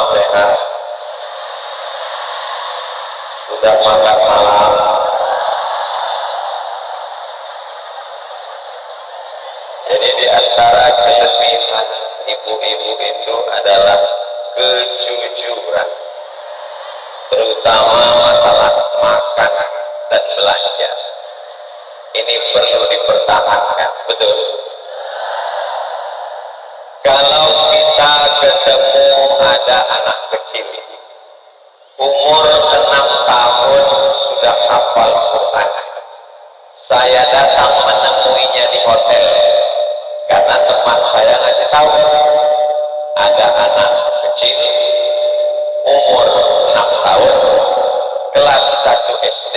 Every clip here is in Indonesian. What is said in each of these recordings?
sehat? Sudah makan malam? Jadi di antara kelebihan ibu-ibu itu adalah kejujuran, terutama masalah makan dan belanja. Ini perlu dipertahankan, betul? Kalau kita ketemu ada anak kecil umur 6 tahun sudah hafal Quran, saya datang menemuinya di hotel karena teman saya ngasih tahu ada anak kecil umur 6 tahun kelas 1 SD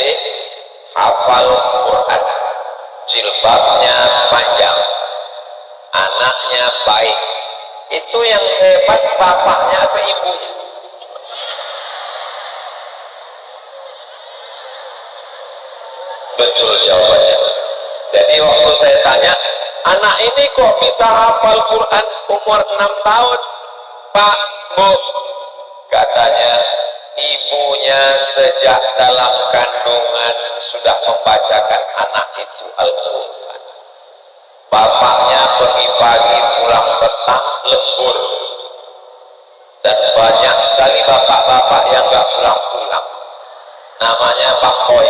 hafal Quran, jilbabnya panjang, anaknya baik. Itu yang hebat bapaknya atau ibunya? Betul jawabannya. Jadi waktu saya tanya, anak ini kok bisa hafal Quran umur 6 tahun? Pak, Bu, katanya ibunya sejak dalam kandungan sudah membacakan anak itu Al-Quran. Bapaknya pergi pagi pulang petang lembur, dan banyak sekali bapak-bapak yang gak pulang-pulang, namanya Pak Boy.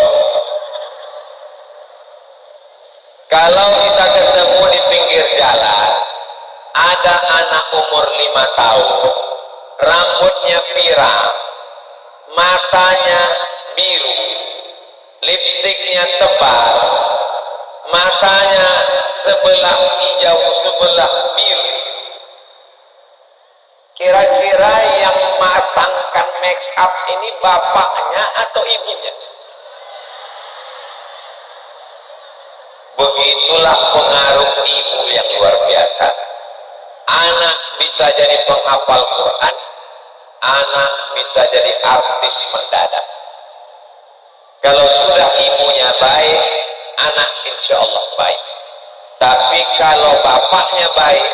Kalau kita ketemu di pinggir jalan ada anak umur 5 tahun, rambutnya pirang, matanya biru, lipstiknya tebal, matanya sebelah hijau sebelah biru, kira-kira yang masangkan make up ini bapaknya atau ibunya? Begitulah pengaruh ibu yang luar biasa. Anak bisa jadi penghafal Quran, anak bisa jadi artis mendadak. Kalau sudah ibunya baik, anak insya Allah baik. Tapi kalau bapaknya baik,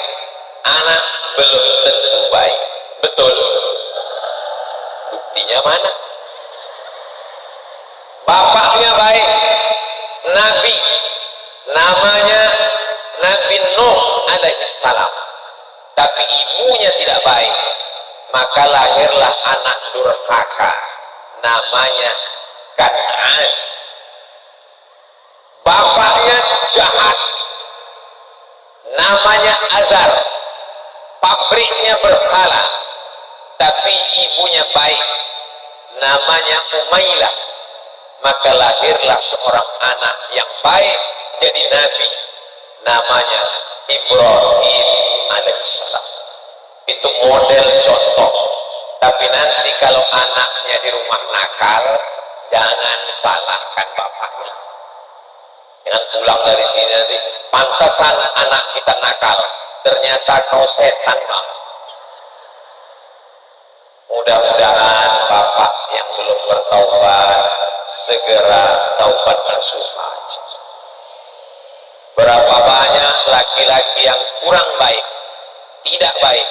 anak belum tentu baik. Betul? Buktinya mana? Bapaknya baik, Nabi, namanya Nabi Nuh alaihissalam, tapi ibunya tidak baik, maka lahirlah anak durhaka, namanya Kan'an. Bapaknya jahat, namanya Azar, pabriknya berhala, tapi ibunya baik, namanya Umailah, maka lahirlah seorang anak yang baik jadi nabi, namanya Ibrahim alaihissalam. Itu model contoh. Tapi nanti kalau anaknya di rumah nakal, jangan salahkan bapaknya. Jangan pulang dari sini nanti, pantasan anak kita nakal, ternyata kau setan, Bang. Mudah-mudahan bapak yang belum bertaubat segera taubat nasuha. Berapa banyak laki-laki yang kurang baik, tidak baik,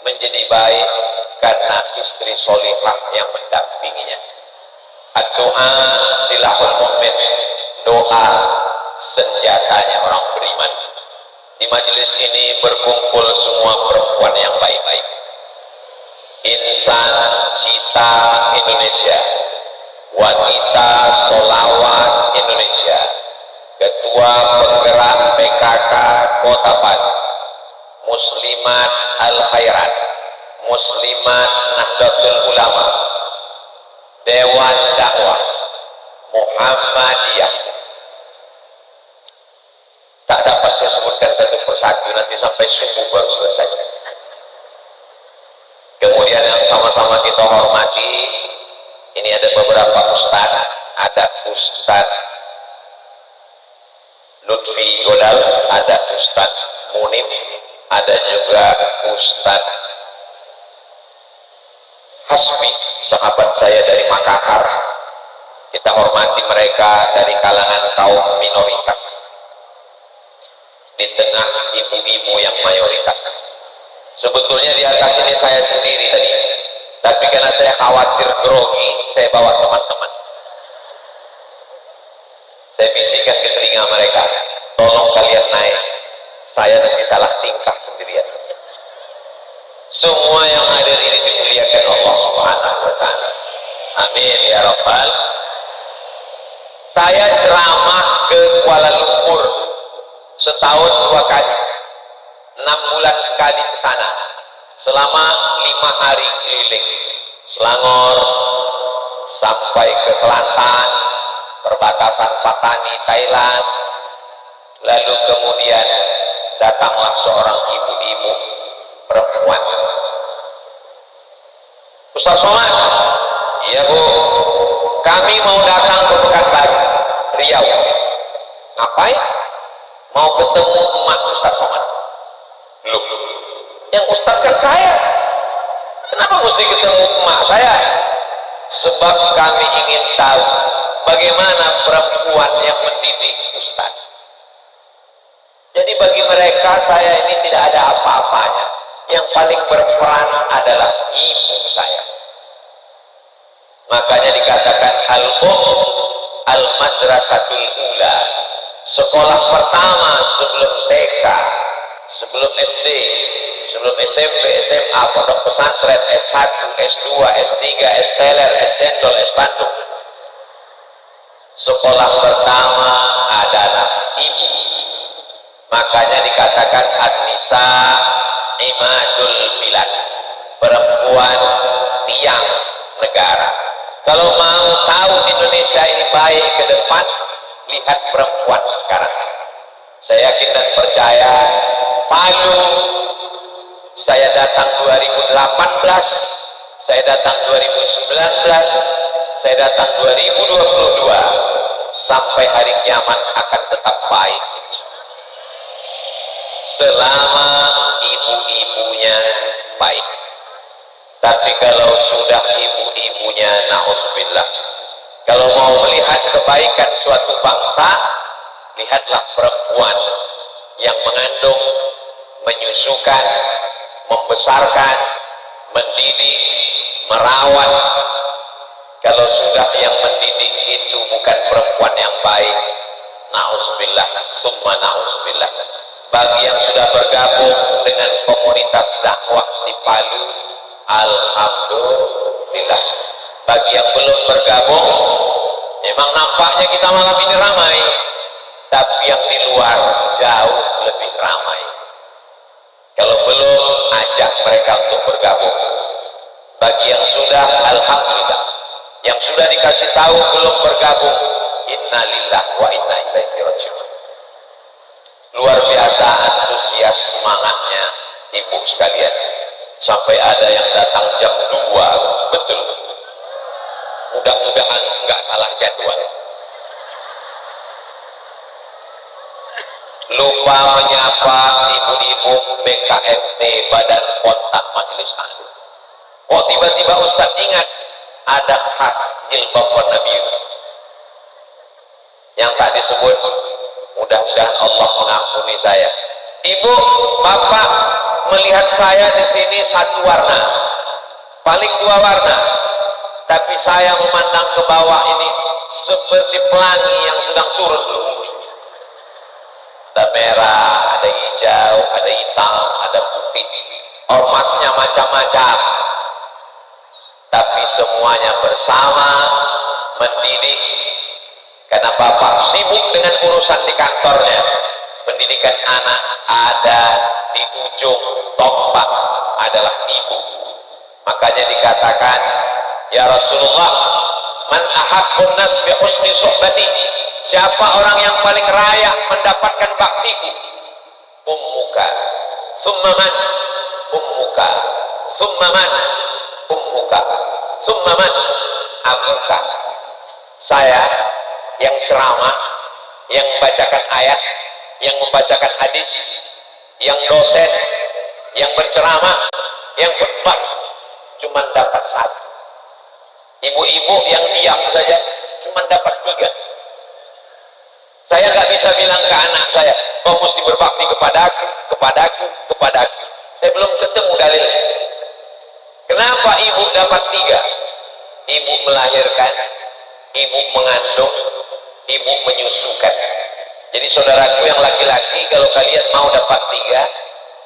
menjadi baik karena istri solihah yang mendampinginya. Doa silahul mu'min, doa senjatanya orang beriman. Di majelis ini berkumpul semua perempuan yang baik-baik. Insan Cita Indonesia, wanita solawat Indonesia, ketua penggerak PKK Kota Pati, Muslimat Al Khairat, Muslimat Nahdlatul Ulama, Dewan Dakwah Muhammadiyah. Tak dapat saya sebutkan satu persatu, nanti sampai subuh baru selesai. Kemudian yang sama-sama kita hormati, ini ada beberapa ustaz, ada Ustaz Lutfi Godal, ada Ustaz Munif, ada juga Ustaz Hasbi, sahabat saya dari Makassar. Kita hormati mereka dari kalangan kaum minoritas di tengah ibu-ibu yang mayoritas. Sebetulnya di atas ini saya sendiri tadi, Tapi karena saya khawatir grogi, saya bawa teman-teman. Saya bisikkan ke telinga mereka, tolong kalian naik, saya nanti salah tingkah sendirian. Semua yang hadir ini dimuliakan Allah Subhanahu wa Ta'ala. Amin ya Rabbal. Saya ceramah ke Kuala Lumpur setahun 2 kali, 6 bulan sekali ke sana, selama 5 hari keliling Selangor sampai ke Kelantan, perbatasan Patani, Thailand. Lalu kemudian datanglah seorang ibu-ibu perempuan. Ustaz Somad, iya Bu, kami mau datang ke Pekanbaru, Riau. Ngapain? Mau ketemu emak Ustaz Somad. Loh, yang Ustaz kan saya. Kenapa mesti ketemu emak saya? Sebab kami ingin tahu bagaimana perempuan yang mendidik Ustaz. Jadi bagi mereka saya ini tidak ada apa-apanya. Yang paling berperan adalah ibu saya. Makanya dikatakan al-madrasatul ula, sekolah pertama sebelum TK, sebelum SD, sebelum SMP, SMA, pondok pesantren, S1, S2, S3, S teler, S cendol, S bandung. Sekolah pertama adalah ibu. Makanya dikatakan an-nisa imadul bilad, perempuan tiang negara. Kalau mau tahu Indonesia ini baik ke depan, lihat perempuan sekarang. Saya yakin dan percaya, Palu saya datang 2018, saya datang 2019, saya datang 2022, sampai hari kiamat akan tetap baik selama ibu-ibunya baik. Tapi kalau sudah ibu-ibunya na'udzubillah, kalau mau melihat kebaikan suatu bangsa, lihatlah perempuan yang mengandung, menyusukan, membesarkan, mendidik, merawat. Kalau sudah yang mendidik itu bukan perempuan yang baik, na'udzubillah, summa na'udzubillah. Bagi yang sudah bergabung dengan komunitas dakwah di Palu, alhamdulillah. Bagi yang belum bergabung, memang nampaknya kita malam ini ramai, tapi yang di luar jauh lebih ramai. Kalau belum, ajak mereka untuk bergabung. Bagi yang sudah, alhamdulillah. Yang sudah dikasih tahu belum bergabung, innalillahi wa inna ilaihi raji'un. Luar biasa antusias semangatnya ibu sekalian, sampai ada yang datang jam 2, betul. Mudah-mudahan nggak salah jadwal. Lupa menyapa ibu-ibu BKMT, Badan Kontak Majelis Taklim. Kok tiba-tiba Ustadz ingat ada khas jilbab warna biru yang tak disebut. Mudah-mudahan Allah mengampuni saya. Ibu, bapak melihat saya di sini satu warna, paling 2 warna, tapi saya memandang ke bawah ini seperti pelangi yang sedang turun ke bumi. Ada merah, ada hijau, ada hitam, ada putih, ormasnya macam-macam, tapi semuanya bersama mendidik. Karena bapak sibuk dengan urusan di kantornya, pendidikan anak ada di ujung tombak adalah ibu. Makanya dikatakan, ya Rasulullah, man ahabbun nas bi husni suhbati, siapa orang yang paling layak mendapatkan baktiku? Ummuka, summa man? Ummuka, summa man? Ummuka, summa man? Abuka. Saya yang ceramah, yang membacakan ayat, yang membacakan hadis, yang dosen, yang berceramah, yang khutbah, cuma dapat 1. Ibu-ibu yang diam saja cuma dapat 3. Saya nggak bisa bilang ke anak saya, kau mesti berbakti kepadaku, kepadaku, kepadaku. Saya belum ketemu dalilnya. Kenapa ibu dapat 3? Ibu melahirkan, ibu mengandung, ibu menyusukan. Jadi saudaraku yang laki-laki, kalau kalian mau dapat 3,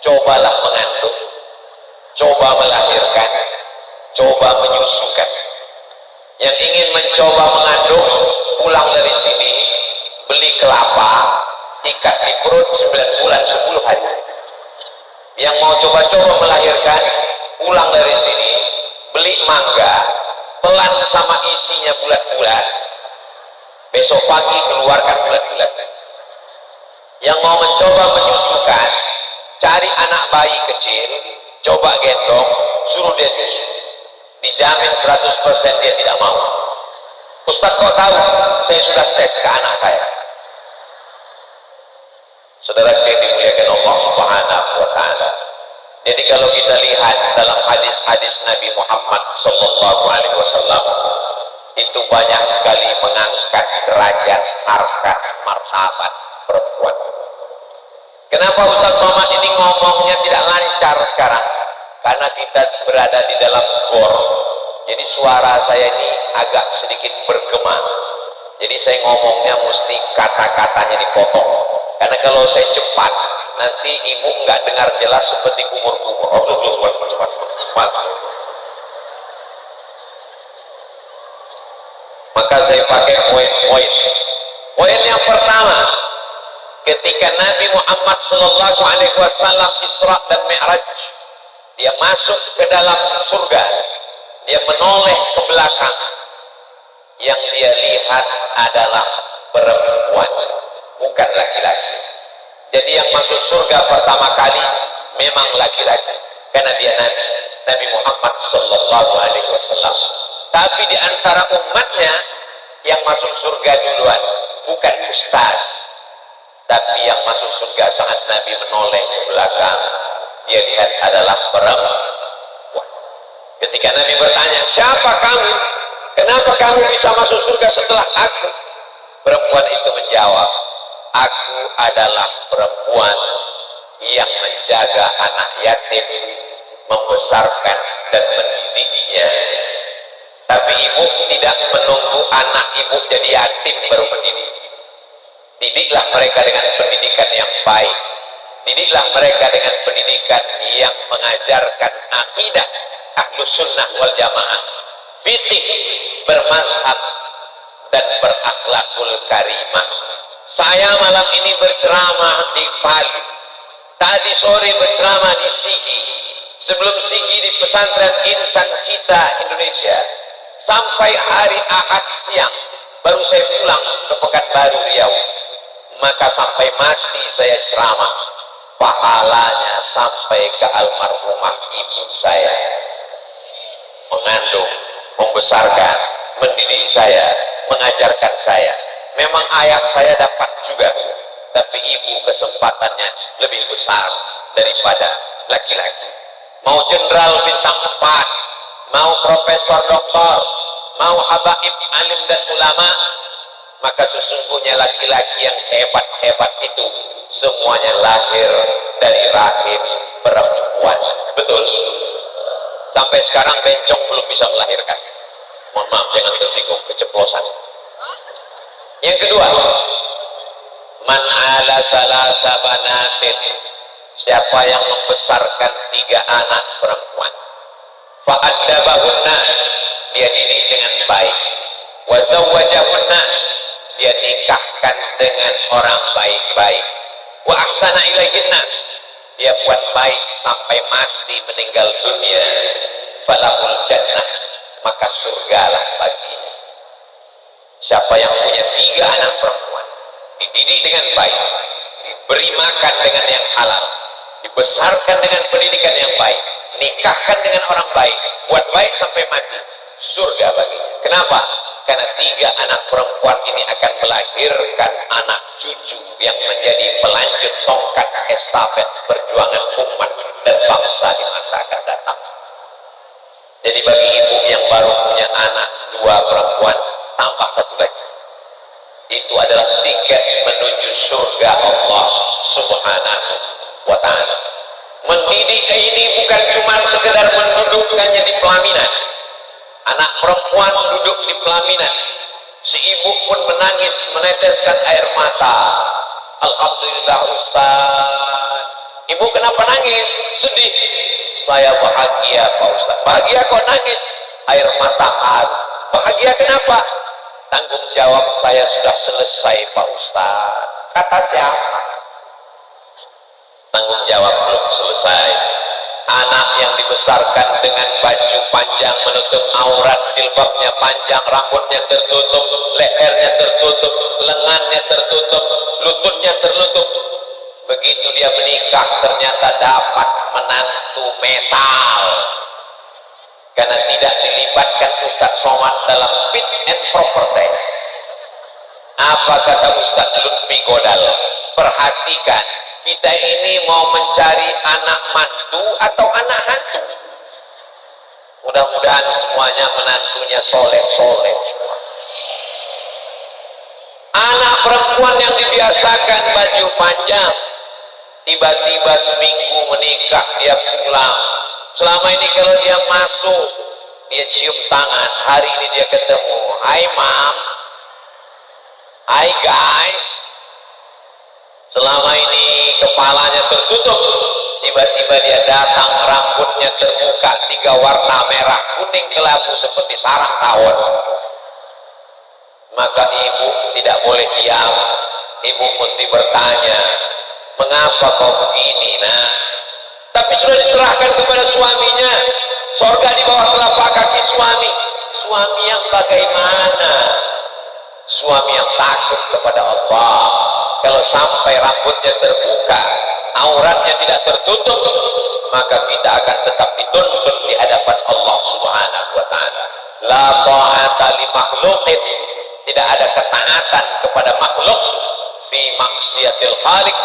cobalah mengandung, coba melahirkan, coba menyusukan. Yang ingin mencoba mengandung, pulang dari sini, beli kelapa, ikat di perut 9 bulan 10 hari. Yang mau coba-coba melahirkan, pulang dari sini, beli mangga, telan sama isinya bulat-bulat, besok pagi keluarkan bulat-bulat. Yang mau mencoba menyusukan, cari anak bayi kecil, coba gendong, suruh dia nyusu, dijamin 100% dia tidak mau. Ustaz kok tahu? Saya sudah tes ke anak saya. Saudara yang dimuliakan Allah Subhanahu wa Ta'ala. Jadi kalau kita lihat dalam hadis-hadis Nabi Muhammad sallallahu alaihi wasallam, itu banyak sekali mengangkat derajat, harkat, martabat perempuan. Kenapa Ustaz Somad ini ngomongnya tidak lancar sekarang? Karena kita berada di dalam gor. Jadi suara saya ini agak sedikit bergema. Jadi saya ngomongnya mesti kata-katanya dipotong. Karena kalau saya cepat, nanti ibu nggak dengar jelas seperti kumur-kumur. Maka saya pakai poin-poin. Poin yang pertama, ketika Nabi Muhammad Sallallahu Alaihi Wasallam Isra dan Mi'raj, dia masuk ke dalam surga, dia menoleh ke belakang, yang dia lihat adalah perempuan, bukan laki-laki. Jadi yang masuk surga pertama kali memang laki-laki, karena dia Nabi Muhammad Sallallahu Alaihi Wasallam. Tapi di antara umatnya yang masuk surga duluan bukan ustaz, tapi yang masuk surga saat Nabi menoleh ke belakang, dia lihat adalah perempuan. Ketika Nabi bertanya, siapa kamu? Kenapa kamu bisa masuk surga setelah aku? Perempuan itu menjawab, aku adalah perempuan yang menjaga anak yatim, membesarkan dan mendidiknya. Tapi ibu tidak menunggu anak ibu jadi yatim baru mendidik. Didiklah mereka dengan pendidikan yang baik. Didiklah mereka dengan pendidikan yang mengajarkan akidah Ahlus Sunnah wal Jamaah, fikih, bermazhab dan berakhlakul karimah. Saya malam ini berceramah di Palu, tadi sore berceramah di Sigi, sebelum Sigi di pesantren Insan Cita Indonesia, sampai hari Ahad siang baru saya pulang ke Pekanbaru Riau. Maka sampai mati saya ceramah, pahalanya sampai ke almarhumah ibu saya, mengandung, membesarkan, mendidik saya, mengajarkan saya. Memang ayah saya dapat juga, tapi ibu kesempatannya lebih besar daripada laki-laki. Mau jenderal bintang 4, mau profesor doktor, mau habaib alim dan ulama, maka sesungguhnya laki-laki yang hebat-hebat itu semuanya lahir dari rahim perempuan. Betul? Sampai sekarang bencong belum bisa melahirkan. Mohon maaf, jangan tersinggung, keceplosan. Yang kedua, man ala salasa banatin, siapa yang membesarkan 3 anak perempuan, fa'addabahunna, dia didik dengan baik, wa zawwajahunna, dia nikahkan dengan orang baik-baik, wa ahsana ilaihinna, dia buat baik sampai mati meninggal dunia, falahul jannah, maka surgalah baginya. Siapa yang punya 3 anak perempuan, dididik dengan baik, diberi makan dengan yang halal, dibesarkan dengan pendidikan yang baik, nikahkan dengan orang baik, buat baik sampai mati, surga baginya. Kenapa? Karena 3 anak perempuan ini akan melahirkan anak cucu yang menjadi pelanjut tongkat estafet perjuangan umat dan bangsa di masa akan datang. Jadi bagi ibu yang baru punya anak 2 perempuan, tambah 1 lagi, itu adalah tiket menuju surga Allah Subhanahu wa Ta'ala. Mendidik ini bukan cuma sekedar mendudukkannya di pelaminan. Anak perempuan duduk di pelaminan, si ibu pun menangis meneteskan air mata. Alhamdulillah Ustaz. Ibu kenapa nangis? Sedih. Saya bahagia Pak Ustaz. Bahagia kok nangis? Air mata haru. Bahagia kenapa? Tanggung jawab saya sudah selesai Pak Ustaz. Kata siapa? Tanggung jawab belum selesai. Anak yang dibesarkan dengan baju panjang menutup aurat, jilbabnya panjang, rambutnya tertutup, lehernya tertutup, lengannya tertutup, lututnya tertutup. Begitu dia menikah ternyata dapat menantu metal. Karena tidak dilibatkan Ustaz Somad dalam fit and proper test. Apa kata Ustaz Lutfi Godal? Perhatikan, kita ini mau mencari anak mantu atau anak hantu? Mudah-mudahan semuanya menantunya soleh-soleh semua. Anak perempuan yang dibiasakan baju panjang, tiba-tiba seminggu menikah dia pulang. Selama ini kalau dia masuk, dia cium tangan. Hari ini dia ketemu, "Hai Mam, hai guys." Selama ini kepalanya tertutup, tiba-tiba dia datang, rambutnya terbuka 3 warna merah, kuning, kelabu seperti sarang tawon. Maka ibu tidak boleh diam. Ibu mesti bertanya, "Mengapa kau begini, Nak?" Tapi sudah diserahkan kepada suaminya. Sorga di bawah telapak kaki suami. Suami yang bagaimana? Suami yang takut kepada Allah. Kalau sampai rambutnya terbuka, auratnya tidak tertutup, maka kita akan tetap dituntut di hadapan Allah Subhanahu wa Ta'ala. La ta'ata li makhluqin, tidak ada ketaatan kepada makhluk fi maksiatil khaliq,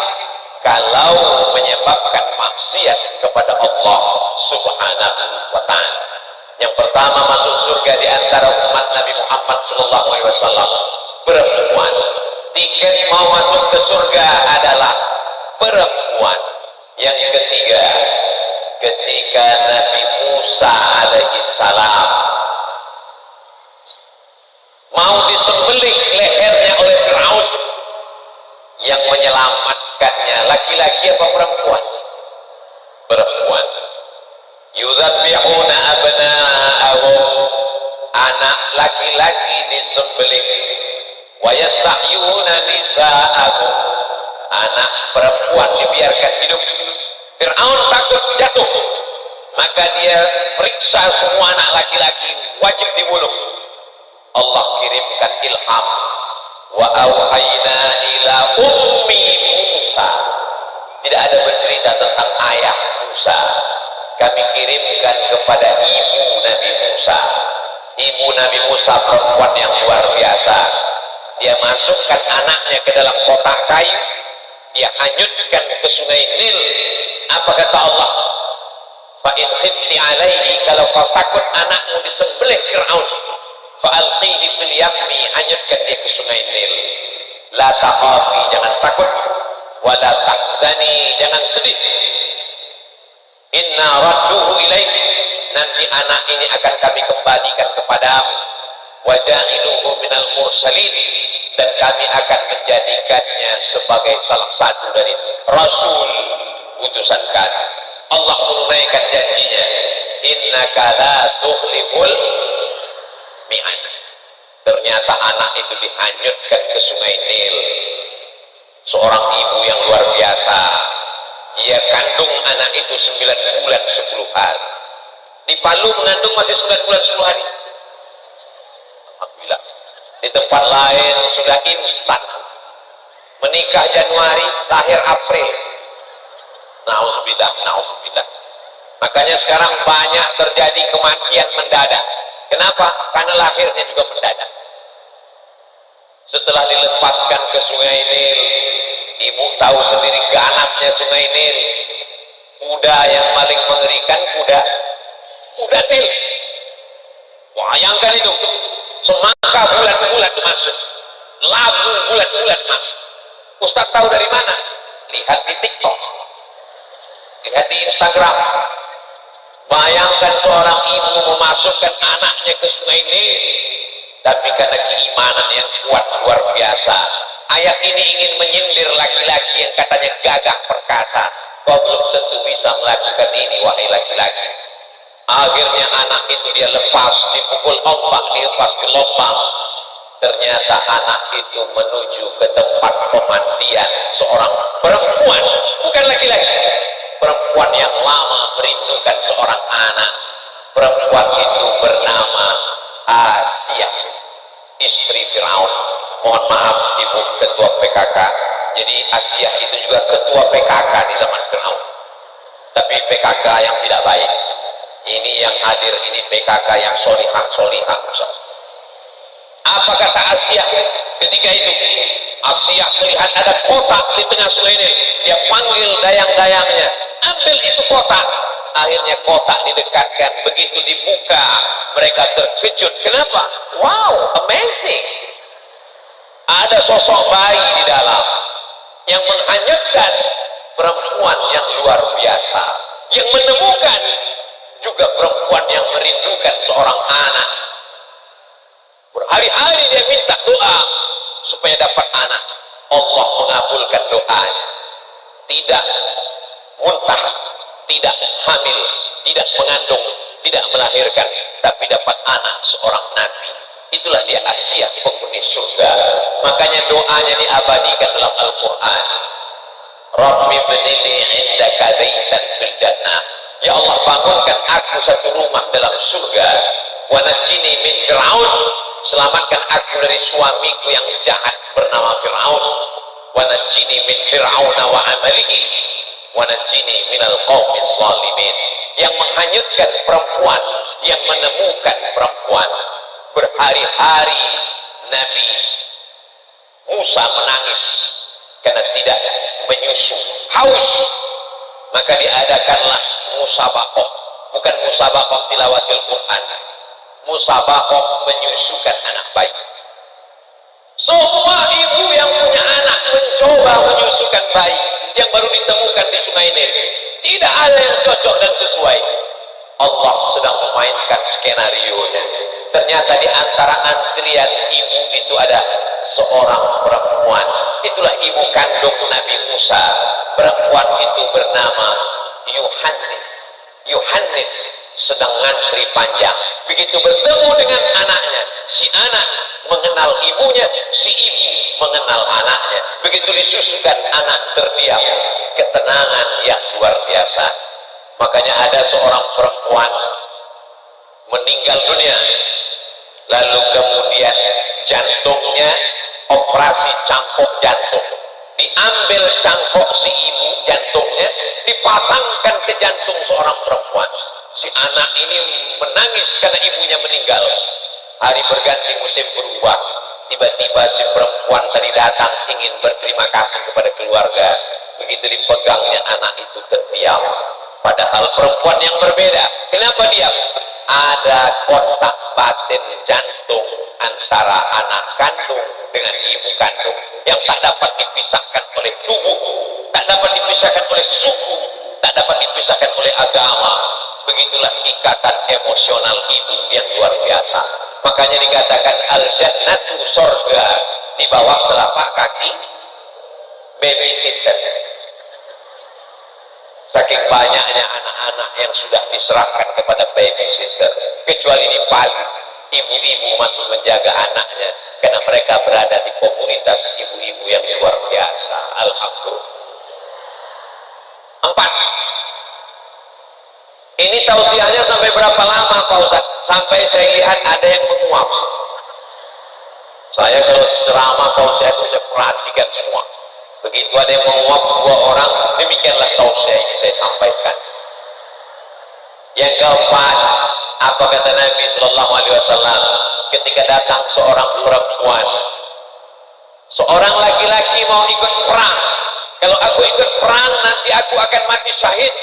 kalau menyebabkan maksiat kepada Allah Subhanahu wa Ta'ala. Yang pertama masuk surga di antara umat Nabi Muhammad SAW, perempuan. Tiket mau masuk ke surga adalah perempuan. Yang ketiga, ketika Nabi Musa alaihissalam mau disembelih lehernya oleh Firaun, yang menyelamatkannya laki-laki apa perempuan? Perempuan. Yudzabihuna abna'ahum, anak laki-laki disembelih. Wa yastahyuna nisa'ahum, anak perempuan dibiarkan hidup. Fir'aun takut jatuh, maka dia periksa semua anak laki-laki wajib dibunuh. Allah kirimkan ilham, wa auhayna ila ummi Musa, tidak ada bercerita tentang ayah Musa, kami kirimkan kepada ibu Nabi Musa. Ibu Nabi Musa perempuan yang luar biasa. Dia masukkan anaknya ke dalam kotak kayu, dia hanyutkan ke sungai Nil. Apa kata Allah? Fa in khifti alaihi, kalau kau takut anakmu disembelih Fir'aun, fa alqihi fil yammi, hanyutkan dia ke sungai Nil. La takhafi, jangan takut, wa la tahzani, jangan sedih. Inna radduhu ilaiki, nanti anak ini akan kami kembalikan kepadamu. Wa ja'iluhu minal mursalin, dan kami akan menjadikannya sebagai salah satu dari Rasul utusan kami. Allah menunaikan janjinya, innaka la tukhliful mi'ad. Ternyata anak itu dihanyutkan ke sungai Nil. Seorang ibu yang luar biasa, dia kandung anak itu 9 bulan 10 hari. Di Palu mengandung masih 9 bulan 10 hari. Alhamdulillah. Di tempat lain sudah instan, menikah Januari, lahir April. Nauzubillah, nauzubillah. Makanya sekarang banyak terjadi kematian mendadak. Kenapa? Karena lahirnya juga mendadak. Setelah dilepaskan ke sungai Nil, ibu tahu sendiri ganasnya sungai Nil. Kuda yang paling mengerikan, kuda Nil. Bayangkan itu, semangka bulat-bulat masuk, labu bulat-bulat masuk. Ustaz tahu dari mana? Lihat di TikTok. Lihat di Instagram, bayangkan seorang ibu memasukkan anaknya ke sungai Nil, tapi karena keimanan yang kuat luar biasa, ayat ini ingin menyindir laki-laki yang katanya gagah perkasa. Kau belum tentu bisa melakukan ini, wahai laki-laki. Akhirnya anak itu dia lepas, dipukul ombak, dilepas gelombang. Ternyata anak itu menuju ke tempat pemandian seorang perempuan, bukan laki-laki. Perempuan yang lama merindukan seorang anak. Perempuan itu bernama Asia, istri Firaun. Mohon maaf ibu ketua PKK, jadi Asia itu juga ketua PKK di zaman Firaun, tapi PKK yang tidak baik. Ini yang hadir ini PKK yang solihah. Apa kata Asia ketika itu? Asia melihat ada kotak di tengah sungai ini, dia panggil dayang-dayangnya, ambil itu kotak. Akhirnya kotak didekatkan, begitu dibuka mereka terkejut. Kenapa? Wow, amazing, ada sosok bayi di dalam yang menghanyutkan perempuan yang luar biasa, yang menemukan juga perempuan yang merindukan seorang anak. Berhari-hari dia minta doa supaya dapat anak. Allah mengabulkan doanya. Tidak muntah, tidak hamil, tidak mengandung, tidak melahirkan, tapi dapat anak seorang nabi. Itulah dia Asia, penghuni surga. Makanya doanya diabadikan dalam Al-Quran. Rabbi bnili indaka baitan fil jannah. Ya Allah, bangunkan aku satu rumah dalam surga. Wa najjini min Fir'aun. Selamatkan aku dari suamiku yang jahat bernama Fir'aun. Wa najjini min Fir'auna wa amalihi. Wa najjini minal qaumis zalimin. Yang menghanyutkan perempuan, yang menemukan perempuan. Berhari-hari Nabi Musa menangis karena tidak menyusu, haus. Maka diadakanlah musabaqah, bukan musabaqah tilawatil Quran, musabaqah menyusukan anak bayi. Semua ibu yang punya anak mencoba menyusukan bayi yang baru ditemukan di sungai Nil. Tidak ada yang cocok dan sesuai. Allah sedang memainkan skenario-nya. Ternyata di antara antrian ibu itu ada seorang perempuan. Itulah ibu kandung Nabi Musa. Perempuan itu bernama Yohanes sedang ngantri panjang. Begitu bertemu dengan anaknya, si anak mengenal ibunya, si ibu mengenal anaknya. Begitu disusukan, anak terdiam. Ketenangan yang luar biasa. Makanya ada seorang perempuan meninggal dunia, lalu kemudian jantungnya operasi cangkok jantung, diambil cangkok si ibu jantungnya, dipasangkan ke jantung seorang perempuan. Si anak ini menangis karena ibunya meninggal. Hari berganti, musim berubah, tiba-tiba si perempuan tadi datang ingin berterima kasih kepada keluarga. Begitu dipegangnya, anak itu terdiam. Padahal perempuan yang berbeda. Kenapa diam? Ada kontak batin jantung antara anak kandung dengan ibu kandung yang tak dapat dipisahkan oleh tubuh, tak dapat dipisahkan oleh suku, tak dapat dipisahkan oleh agama. Begitulah ikatan emosional ibu yang luar biasa. Makanya dikatakan al-jannatu, sorga di bawah telapak kaki babysitter. Saking banyaknya anak-anak yang sudah diserahkan kepada babysitter, kecuali di Palu, ibu-ibu masih menjaga anaknya karena mereka berada di komunitas ibu-ibu yang luar biasa. Alhamdulillah. 4. Ini tausiahnya sampai berapa lama Pak Ustaz? Sampai saya lihat ada yang menguap. Saya kalau ceramah tausiah itu saya perhatikan semua. Begitu ada yang menguap 2 orang, demikianlah tausiah ini saya sampaikan. Yang keempat, apa kata Nabi Sallallahu Alaihi Wasallam ketika datang seorang perempuan, seorang laki-laki mau ikut perang. Kalau aku ikut perang nanti aku akan mati syahid.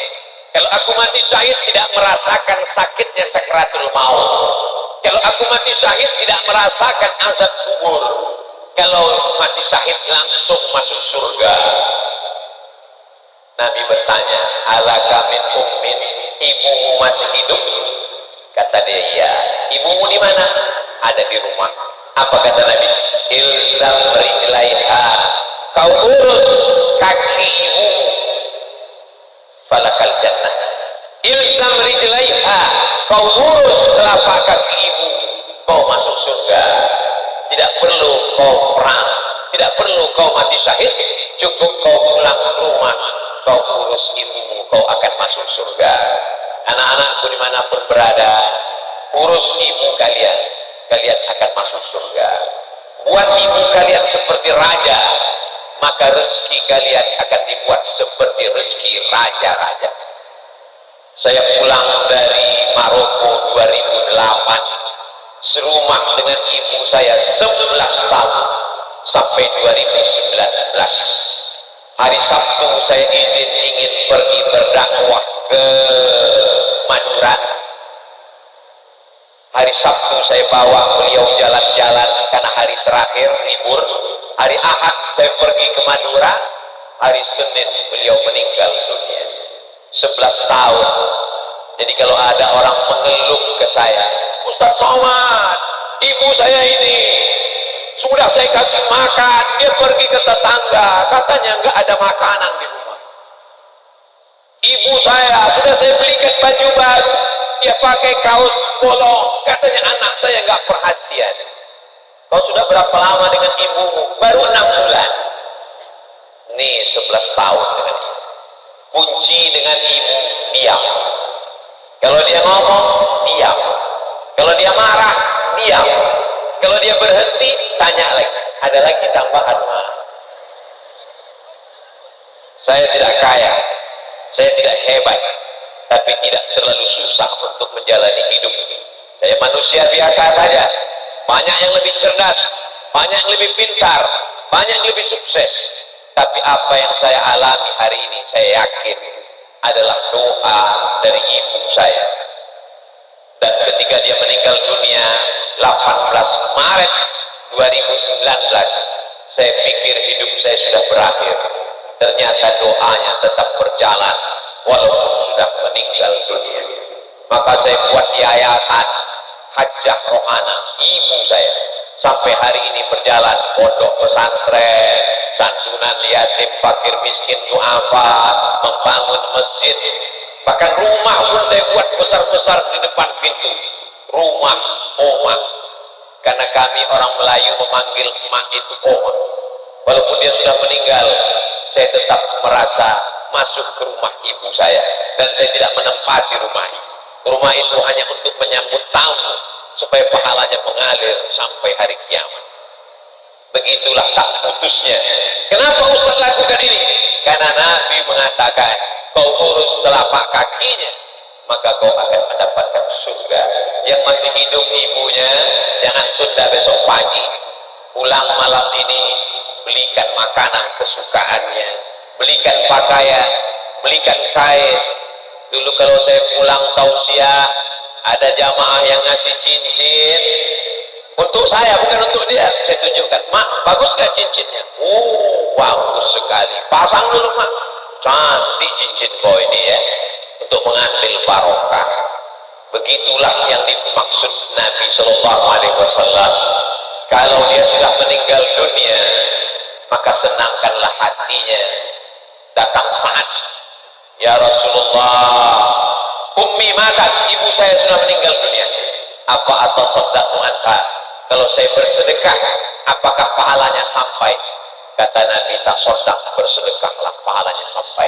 Kalau aku mati syahid tidak merasakan sakitnya sakaratul maut. Kalau aku mati syahid tidak merasakan azab kubur. Kalau mati syahid langsung masuk surga. Nabi bertanya, alaka min ummin, ibumu masih hidup? Kata dia, iya. Ibumu di mana? Ada di rumah. Apa kata Nabi? Ilzam rijlaiha, kau urus kaki ibumu, falakal jannah. Ilzam rijlaiha, kau urus telapak kaki ibu, kau masuk surga. Tidak perlu kau perang, tidak perlu kau mati syahid, cukup kau pulang ke rumah, kau urus ibumu, kau akan masuk surga. Anak-anakku dimanapun berada, urus ibu kalian, kalian akan masuk surga. Buat ibu kalian seperti raja, maka rezeki kalian akan dibuat seperti rezeki raja-raja. Saya pulang dari Maroko 2008, serumah dengan ibu saya 11 tahun sampai 2019. Hari Sabtu saya izin ingin pergi berdakwah ke Madura. Hari Sabtu saya bawa beliau jalan-jalan karena hari terakhir libur. Hari Ahad saya pergi ke Madura. Hari Senin beliau meninggal dunia. 11 tahun. Jadi kalau ada orang mengeluh ke saya, Ustaz Somad, ibu saya ini sudah saya kasih makan, dia pergi ke tetangga, katanya nggak ada makanan di rumah. Ibu saya sudah saya belikan baju baru, dia pakai kaos polo, katanya anak saya nggak perhatian. Kau sudah berapa lama dengan ibumu? Baru 6 bulan. Nih 11 tahun dengan ibu. Kunci dengan ibu, diam. Kalau dia ngomong, diam. Kalau dia marah, diam. Kalau dia berhenti, tanya lagi. Ada lagi tambahan, Ma? Saya tidak kaya, saya tidak hebat, tapi tidak terlalu susah untuk menjalani hidup. Saya manusia biasa saja. Banyak yang lebih cerdas, banyak yang lebih pintar, banyak yang lebih sukses. Tapi apa yang saya alami hari ini, saya yakin adalah doa dari ibu saya. Dan ketika dia meninggal dunia 18 Maret 2019, saya pikir hidup saya sudah berakhir. Ternyata doanya tetap berjalan walaupun sudah meninggal dunia. Maka saya buat yayasan Hajjah Rohana, ibu saya sampai hari ini berjalan, pondok pesantren, santunan yatim, fakir miskin, duafa, membangun masjid, bahkan rumah pun saya buat besar-besar di depan pintu, rumah oma, karena kami orang Melayu memanggil emak itu oma. Walaupun dia sudah meninggal, saya tetap merasa masuk ke rumah ibu saya, dan saya tidak menempati rumah itu. Rumah itu hanya untuk menyambut tamu, supaya pahalanya mengalir sampai hari kiamat. Begitulah tak putusnya. Kenapa Ustaz lakukan ini? Karena Nabi mengatakan, kau urus telapak kakinya, maka kau akan mendapatkan surga. Yang masih hidup ibunya, jangan tunda besok pagi. Pulang malam ini, belikan makanan kesukaannya, belikan pakaian, belikan kain. Dulu kalau saya pulang tausiah, ada jamaah yang ngasih cincin untuk saya, bukan untuk dia. Saya tunjukkan, Mak, bagus gak cincinnya? Oh, bagus sekali. Pasang dulu, Mak. Cantik cincin kau ini ya, untuk mengambil barokah. Begitulah yang dimaksud Nabi SAW. Kalau dia sudah meninggal dunia, maka senangkanlah hatinya. Datang saat, ya Rasulullah, ummi matat, ibu saya sudah meninggal dunia. Apa atau sadaqtu anha? Kalau saya bersedekah, apakah pahalanya sampai? Kata Nabi, tasaddaq, bersedekahlah, pahalanya sampai.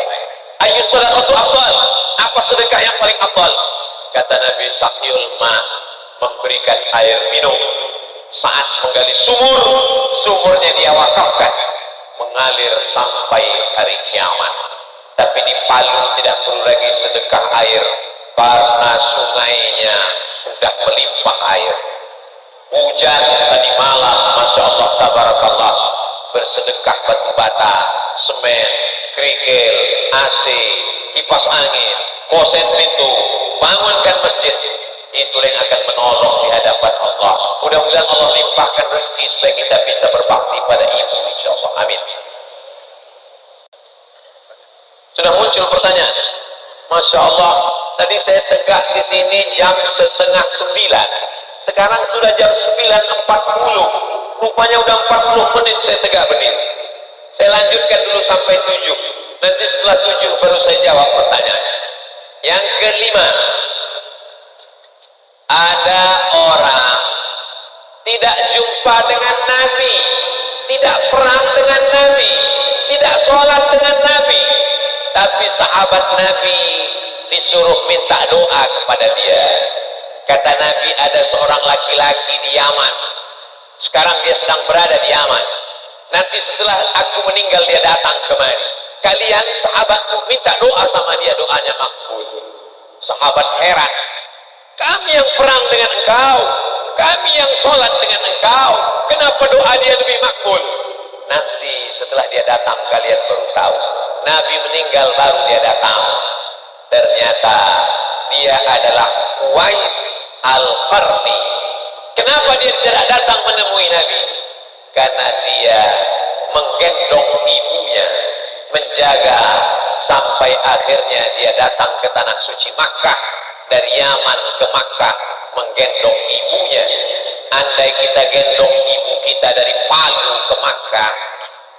Ayu sadaqatu afdal? Apa sedekah yang paling afdal? Kata Nabi, sahyul ma, memberikan air minum. Saat menggali sumur, sumurnya dia wakafkan, mengalir sampai hari kiamat. Tapi di Palu tidak perlu lagi sedekah air, karena sungainya sudah melimpah air. Hujan tadi malam, Masya Allah, tabarakallah, bersedekah batu bata, semen, kerikil, AC, kipas angin, kosen pintu, bangunkan masjid. Itu yang akan menolong di hadapan Allah. Mudah-mudahan Allah limpahkan rezeki supaya kita bisa berbakti pada ibu, insya Allah. Amin. Sudah muncul pertanyaan. Masya Allah, tadi saya tegak di sini jam 8:30. Sekarang sudah jam 9.40. Rupanya udah 40 menit saya tegak berdiri. Saya lanjutkan dulu sampai 7. Nanti setelah 7 baru saya jawab pertanyaannya. Yang kelima, ada orang tidak jumpa dengan Nabi, tidak perang dengan Nabi, tidak sholat dengan Nabi, tapi sahabat Nabi disuruh minta doa kepada dia. Kata Nabi, ada seorang laki-laki di Yaman, sekarang dia sedang berada di Yaman, nanti setelah aku meninggal dia datang kemari, kalian sahabatku minta doa sama dia, doanya makbul. Sahabat heran, kami yang perang dengan engkau, kami yang sholat dengan engkau, kenapa doa dia lebih makbul? Nanti setelah dia datang kalian baru tahu. Nabi meninggal baru dia datang. Ternyata dia adalah Uwais Al-Qarni. Kenapa dia tidak datang menemui Nabi? Karena dia menggendong ibunya, menjaga sampai akhirnya dia datang ke tanah suci Makkah. Dari Yaman ke Makkah menggendong ibunya. Andai kita gendong ibu kita dari Palu ke Makkah,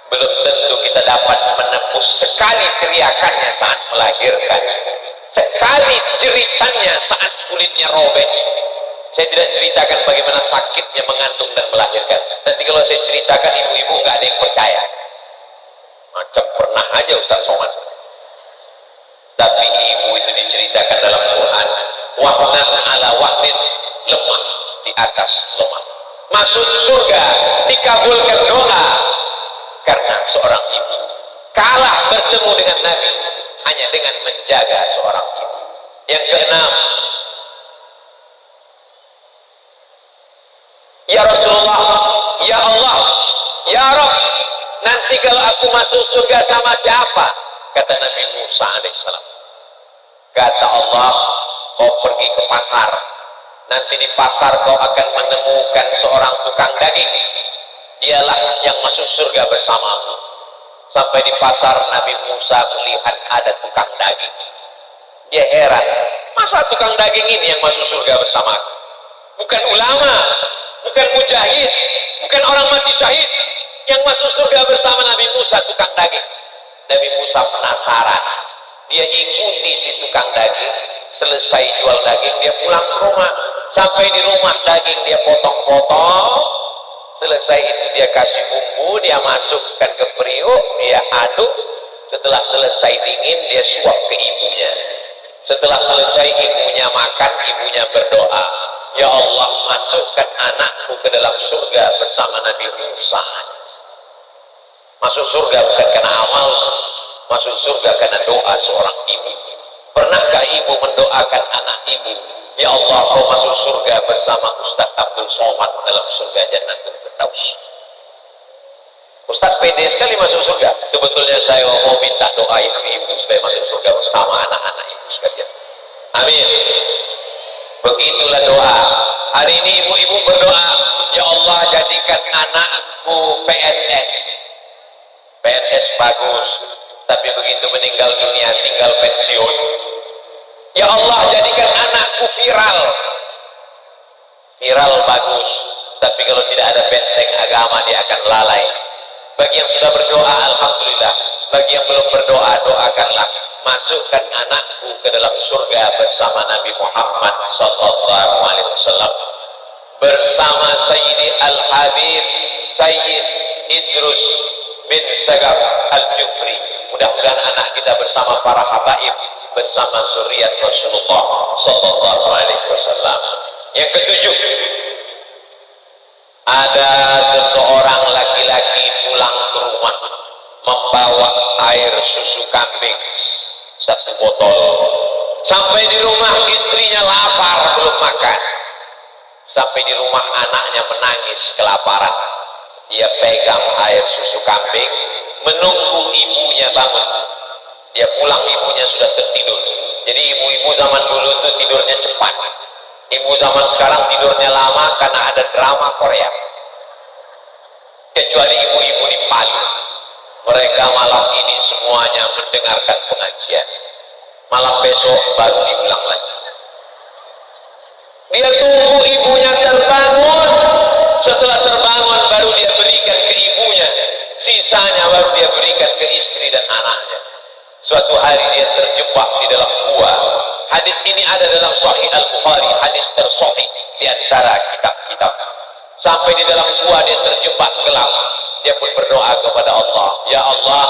belum tentu kita dapat menembus sekali teriakannya saat melahirkan, sekali jeritannya saat kulitnya robek. Saya tidak ceritakan bagaimana sakitnya mengandung dan melahirkan. Nanti kalau saya ceritakan ibu-ibu nggak ada yang percaya. Macam pernah aja Ustaz Somad. Tapi ibu itu diceritakan dalam Quran, wahnan ala wahnin, lemah di atas lemah. Masuk surga, dikabulkan doa karena seorang ibu. Kalah bertemu dengan Nabi hanya dengan menjaga seorang ibu. Yang keenam, ya Rasulullah, ya Allah, ya Rabb, nanti kalau aku masuk surga sama siapa? Kata Nabi Musa alaihissalam. Kata Allah, kau pergi ke pasar, nanti di pasar kau akan menemukan seorang tukang daging, dialah yang masuk surga bersamamu. Sampai di pasar Nabi Musa melihat ada tukang daging. Dia heran, masa tukang daging ini yang masuk surga bersamaku? Bukan ulama, bukan mujahid, bukan orang mati syahid yang masuk surga bersama Nabi Musa, tukang daging. Nabi Musa penasaran, dia ikuti si tukang daging. Selesai jual daging dia pulang ke rumah. Sampai di rumah daging dia potong-potong. Selesai itu dia kasih bumbu, dia masukkan ke periuk, dia aduk. Setelah selesai dingin dia suap ke ibunya. Setelah selesai ibunya makan, ibunya berdoa, ya Allah, masukkan anakku ke dalam surga bersama Nabi Musa. Masuk surga bukan karena amal, masuk surga karena doa seorang ibu. Pernahkah ibu mendoakan anak ibu, ya Allah, kau masuk surga bersama Ustaz Abdul Somad dalam surga Jannatul Firdaus? Ustaz pede sekali masuk surga. Sebetulnya saya mau minta doa ibu-ibu supaya masuk surga bersama anak-anak ibu sekalian. Amin. Begitulah doa. Hari ini ibu-ibu berdoa, ya Allah, jadikan anakku PNS. PNS bagus, tapi begitu meninggal dunia tinggal pensiun. Ya Allah, jadikan anakku viral. Viral bagus, tapi kalau tidak ada benteng agama dia akan lalai. Bagi yang sudah berdoa, alhamdulillah. Bagi yang belum berdoa, doakanlah. Masukkan anakku ke dalam surga bersama Nabi Muhammad sallallahu alaihi wasallam, bersama Sayyidi Al-Habib Sayyid Idrus bin Sagaf Al-Jufri. Mudah-mudahan anak kita bersama para habaib, bersama zuriat Rasulullah sallallahu alaihi wasallam. Yang ketujuh, ada seseorang laki-laki pulang ke rumah membawa air susu kambing 1 botol. Sampai di rumah istrinya lapar, belum makan. Sampai di rumah anaknya menangis kelaparan. Dia pegang air susu kambing, menunggu ibunya bangun. Dia pulang, ibunya sudah tertidur. Jadi ibu-ibu zaman dulu itu tidurnya cepat. Ibu zaman sekarang tidurnya lama karena ada drama Korea. Kecuali ibu-ibu di Palu. Mereka malam ini semuanya mendengarkan pengajian, malam besok baru diulang lagi. Dia tunggu ibunya terbangun, setelah terbangun baru dia berikan ke ibunya, sisanya baru dia berikan ke istri dan anaknya. Suatu hari dia terjebak di dalam gua. Hadis ini ada dalam Sahih Al-Bukhari, hadis tersahih di antara kitab-kitab. Sampai di dalam gua dia terjebak gelap. Dia pun berdoa kepada Allah, ya Allah,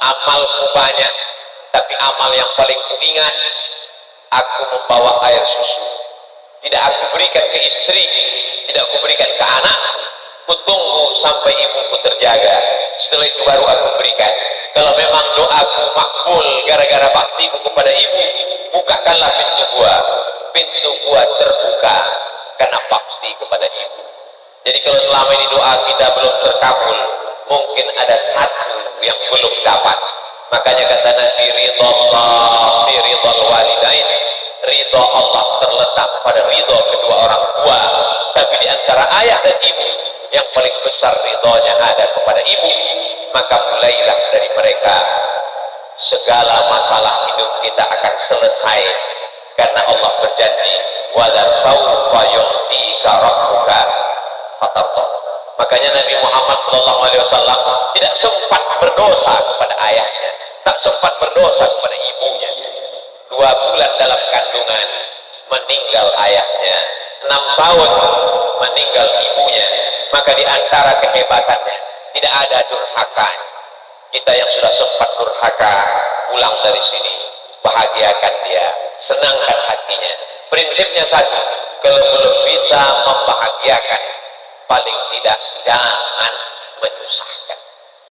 amalku banyak, tapi amal yang paling kuingat, aku membawa air susu. Tidak aku berikan ke istri, tidak aku berikan ke anak, kutunggu sampai ibuku terjaga, setelah itu baru aku berikan. Kalau memang doaku makbul gara-gara baktiku kepada ibu, bukakanlah pintu gua. Pintu gua terbuka karena bakti kepada ibu. Jadi kalau selama ini doa kita belum terkabul, mungkin ada satu yang belum dapat. Makanya kata Nabi, ridhallah fi ridhal walidain, ridha Allah terletak pada ridha kedua orang tua. Tapi di antara ayah dan ibu, yang paling besar ridhonya ada kepada ibu. Maka mulailah dari mereka, segala masalah hidup kita akan selesai, karena Allah berjanji, wala sawfa yu'tika rabbuka fatardah. Makanya Nabi Muhammad SAW tidak sempat berdosa kepada ayahnya, tak sempat berdosa kepada ibunya. 2 bulan dalam kandungan meninggal ayahnya, 6 tahun meninggal ibunya. Maka di antara kehebatannya tidak ada durhaka. Kita yang sudah sempat durhaka, pulang dari sini, bahagiakan dia, senangkan hatinya. Prinsipnya satu, kalau belum bisa membahagiakan, paling tidak jangan menyusahkan.